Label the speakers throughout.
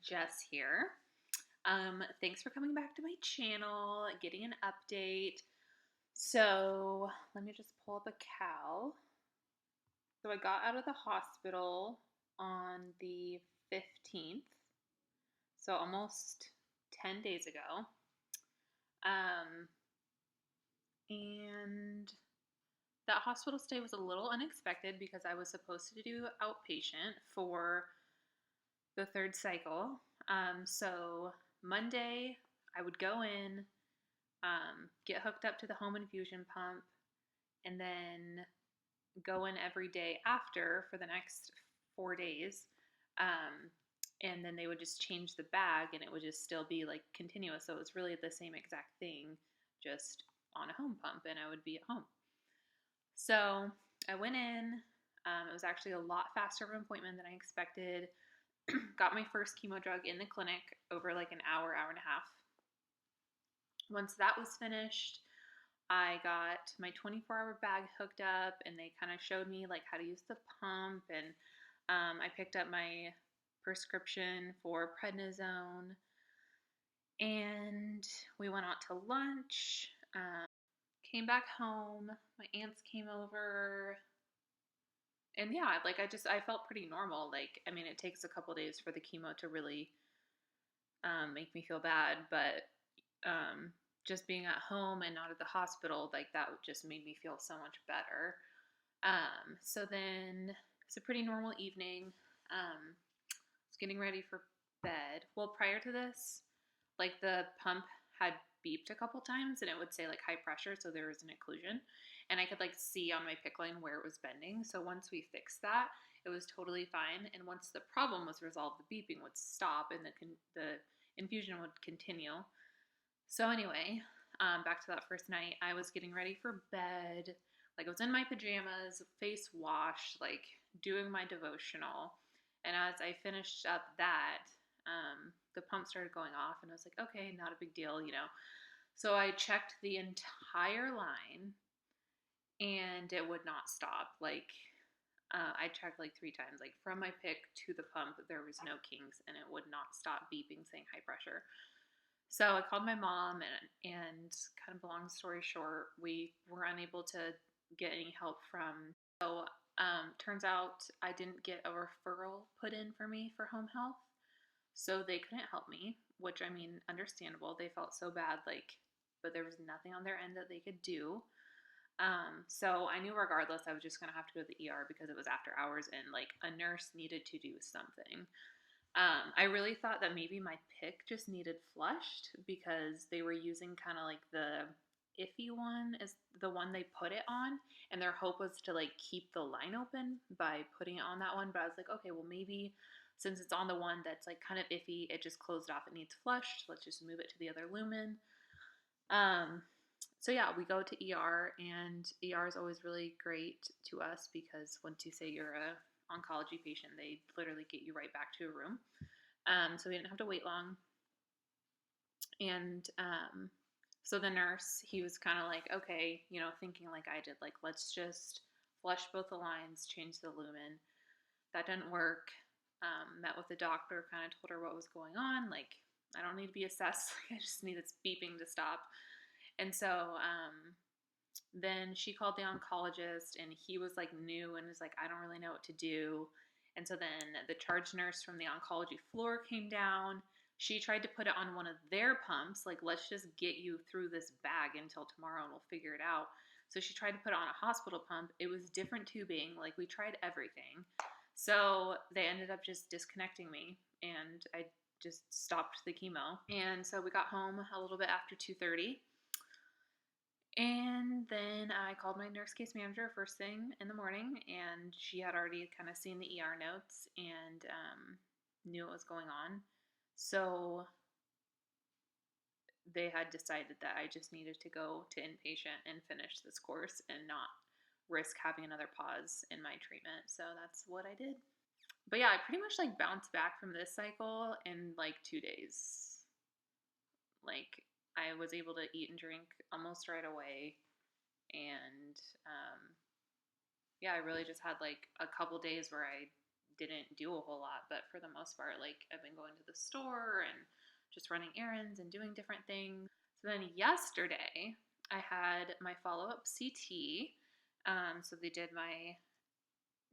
Speaker 1: Jess here. Thanks for coming back to my channel, getting an update. So let me just pull up a cal. So I got out of the hospital on the 15th, so almost 10 days ago. And that hospital stay was a little unexpected because I was supposed to do outpatient for the third cycle. So Monday, I would go in, get hooked up to the home infusion pump, and then go in every day after for the next 4 days. And then they would just change the bag and it would just still be like continuous. So it was really the same exact thing, just on a home pump, and I would be at home. So I went in. It was actually a lot faster of an appointment than I expected. Got my first chemo drug in the clinic over like an hour, hour and a half. Once that was finished, I got my 24-hour bag hooked up, and they kind of showed me like how to use the pump, and I picked up my prescription for prednisone, and we went out to lunch. Came back home. My aunts came over. And yeah, like I felt pretty normal. Like, I mean, it takes a couple days for the chemo to really make me feel bad, but just being at home and not at the hospital, like that just made me feel so much better. So then it's a pretty normal evening. I was getting ready for bed. Well, prior to this, like the pump had beeped a couple times and it would say like high pressure, so there was an occlusion, and I could like see on my PICC line where it was bending. So once we fixed that, it was totally fine, and once the problem was resolved, the beeping would stop and the infusion would continue. So anyway, back to that first night, I was getting ready for bed. Like I was in my pajamas, face washed, like doing my devotional, and as I finished up that, the pump started going off, and I was like, okay, not a big deal. So I checked the entire line, and it would not stop. Like, I checked like 3 times, like from my PICC to the pump, there was no kinks, and it would not stop beeping saying high pressure. So I called my mom, and kind of long story short, we were unable to get any help from. So turns out I didn't get a referral put in for me for home health. So they couldn't help me, which, I mean, understandable. They felt so bad, like, but there was nothing on their end that they could do. So I knew regardless I was just gonna have to go to the ER because it was after hours and like a nurse needed to do something. I really thought that maybe my PICC just needed flushed because they were using kind of like the iffy one is the one they put it on, and their hope was to like keep the line open by putting it on that one. But I was like, okay, well, maybe since it's on the one that's like kind of iffy, it just closed off, it needs flushed, let's just move it to the other lumen. So yeah, we go to ER, and ER is always really great to us because once you say you're a oncology patient, they literally get you right back to a room. So we didn't have to wait long. And so the nurse, he was kind of like, okay, thinking like I did, like, let's just flush both the lines, change the lumen. That didn't work. Met with the doctor, kind of told her what was going on. Like, I don't need to be assessed. I just need this beeping to stop. And so then she called the oncologist, and he was like new and was like, I don't really know what to do. And so then the charge nurse from the oncology floor came down. She tried to put it on one of their pumps, like, let's just get you through this bag until tomorrow and we'll figure it out. So she tried to put it on a hospital pump. It was different tubing. Like, we tried everything. So they ended up just disconnecting me, and I just stopped the chemo. And so we got home a little bit after 2:30. And then I called my nurse case manager first thing in the morning, and she had already kind of seen the ER notes and knew what was going on. So they had decided that I just needed to go to inpatient and finish this course and not risk having another pause in my treatment. So that's what I did. But yeah, I pretty much like bounced back from this cycle in like 2 days. Like, I was able to eat and drink almost right away. And yeah, I really just had like a couple days where I didn't do a whole lot. But for the most part, like, I've been going to store and just running errands and doing different things. So then yesterday, I had my follow-up CT. So they did my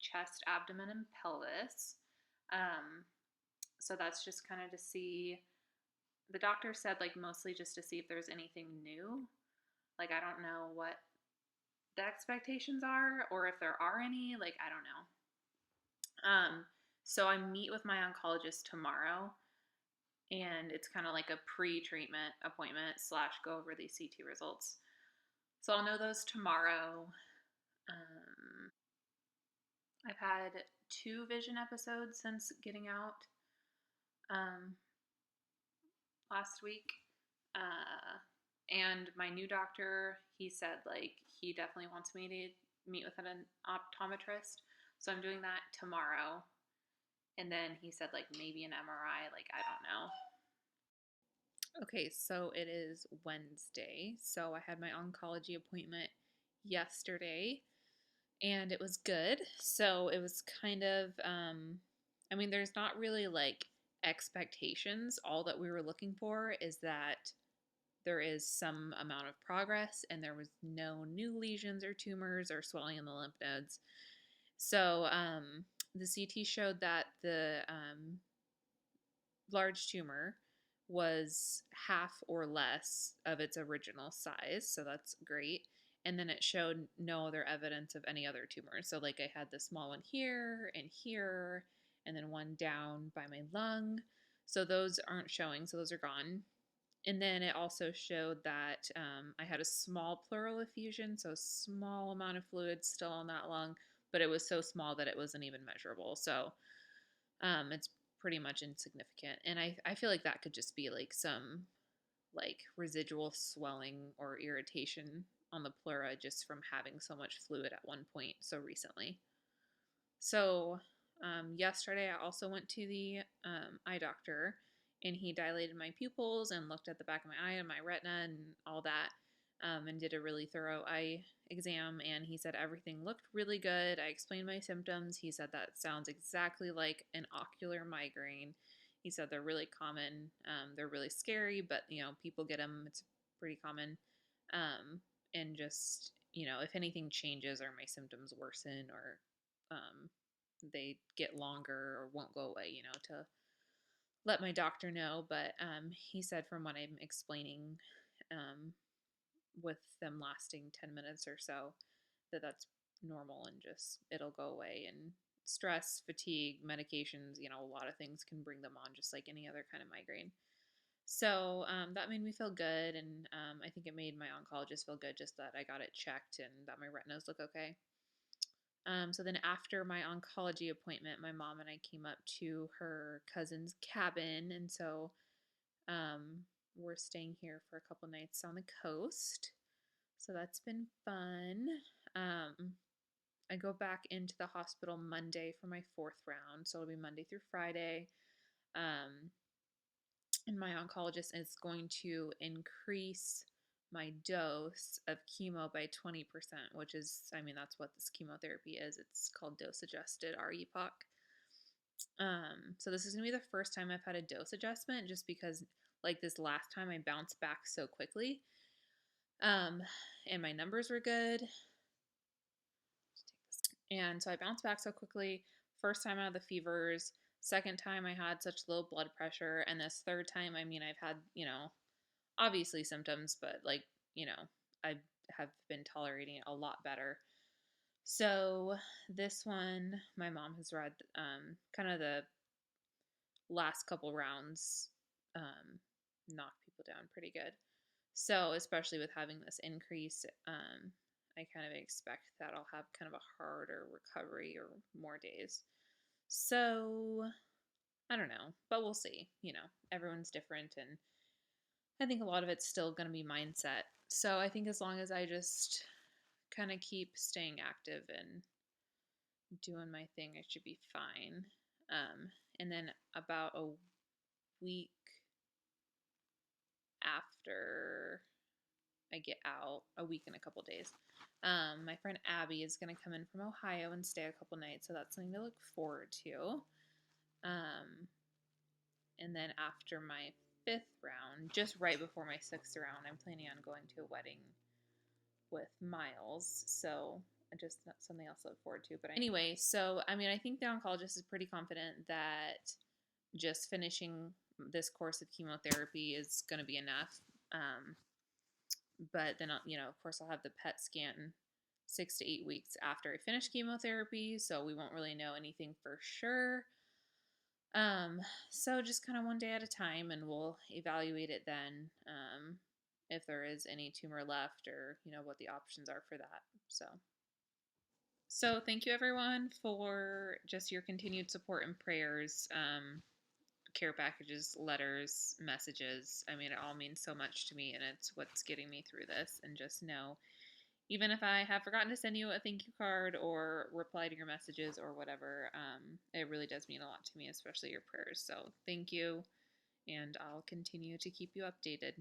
Speaker 1: chest, abdomen, and pelvis. Um, so that's just kind of to see. The doctor said like mostly just to see if there's anything new. Like I don't know what the expectations are or if there are any. Like I don't know. So I meet with my oncologist tomorrow, and it's kind of like a pre-treatment appointment slash go over these CT results. So I'll know those tomorrow. Um, I've had 2 vision episodes since getting out last week. And my new doctor, he said like he definitely wants me to meet with an optometrist. So I'm doing that tomorrow. And then he said like maybe an MRI, like I don't know. Okay, so it is Wednesday. So I had my oncology appointment yesterday and it was good. So it was kind of, I mean, there's not really like expectations. All that we were looking for is that there is some amount of progress and there was no new lesions or tumors or swelling in the lymph nodes. So the CT showed that the large tumor was half or less of its original size, so that's great. And then it showed no other evidence of any other tumors. So, like, I had the small one here, and then one down by my lung. So, those aren't showing, so those are gone. And then it also showed that I had a small pleural effusion, so a small amount of fluid still in that lung, but it was so small that it wasn't even measurable. So, it's pretty much insignificant. And I feel like that could just be like some like residual swelling or irritation on the pleura just from having so much fluid at one point so recently. So yesterday I also went to the eye doctor and he dilated my pupils and looked at the back of my eye and my retina and all that, and did a really thorough eye exam. And he said everything looked really good. I explained my symptoms. He said that sounds exactly like an ocular migraine. He said they're really common. They're really scary, but people get them. It's pretty common. And just if anything changes or my symptoms worsen or they get longer or won't go away, to let my doctor know. But he said from what I'm explaining, with them lasting 10 minutes or so, that's normal and just it'll go away. And stress, fatigue, medications, a lot of things can bring them on just like any other kind of migraine. So that made me feel good, and I think it made my oncologist feel good just that I got it checked and that my retinas look okay. So then after my oncology appointment, my mom and I came up to her cousin's cabin, and so we're staying here for a couple nights on the coast. So that's been fun. I go back into the hospital Monday for my 4th round, so it'll be Monday through Friday. And my oncologist is going to increase my dose of chemo by 20%, which is, that's what this chemotherapy is. It's called dose adjusted REPOC. So this is going to be the first time I've had a dose adjustment just because, like this last time, I bounced back so quickly. And my numbers were good. And so I bounced back so quickly. First time out of the fevers. Second time I had such low blood pressure. And this third time, I've had, obviously symptoms, but I have been tolerating it a lot better. So this one, my mom has read kind of the last couple rounds knocked people down pretty good. So especially with having this increase, I kind of expect that I'll have kind of a harder recovery or more days. So I don't know, but we'll see. Everyone's different, and I think a lot of it's still going to be mindset. So I think as long as I just kind of keep staying active and doing my thing, I should be fine. And then about a week after I get out, a week and a couple days, my friend Abby is going to come in from Ohio and stay a couple nights, so that's something to look forward to. And then after my 5th round, just right before my 6th round, I'm planning on going to a wedding with Miles. So just something else to look forward to. But anyway, so I mean, I think the oncologist is pretty confident that just finishing this course of chemotherapy is going to be enough. But then, of course, I'll have the PET scan 6 to 8 weeks after I finish chemotherapy, so we won't really know anything for sure. Um, so just kind of one day at a time, and we'll evaluate it then, if there is any tumor left, or what the options are for that. So thank you everyone for just your continued support and prayers. Care packages, letters, messages. I mean, it all means so much to me, and it's what's getting me through this. And just know, even if I have forgotten to send you a thank you card or reply to your messages or whatever, it really does mean a lot to me, especially your prayers. So thank you, and I'll continue to keep you updated.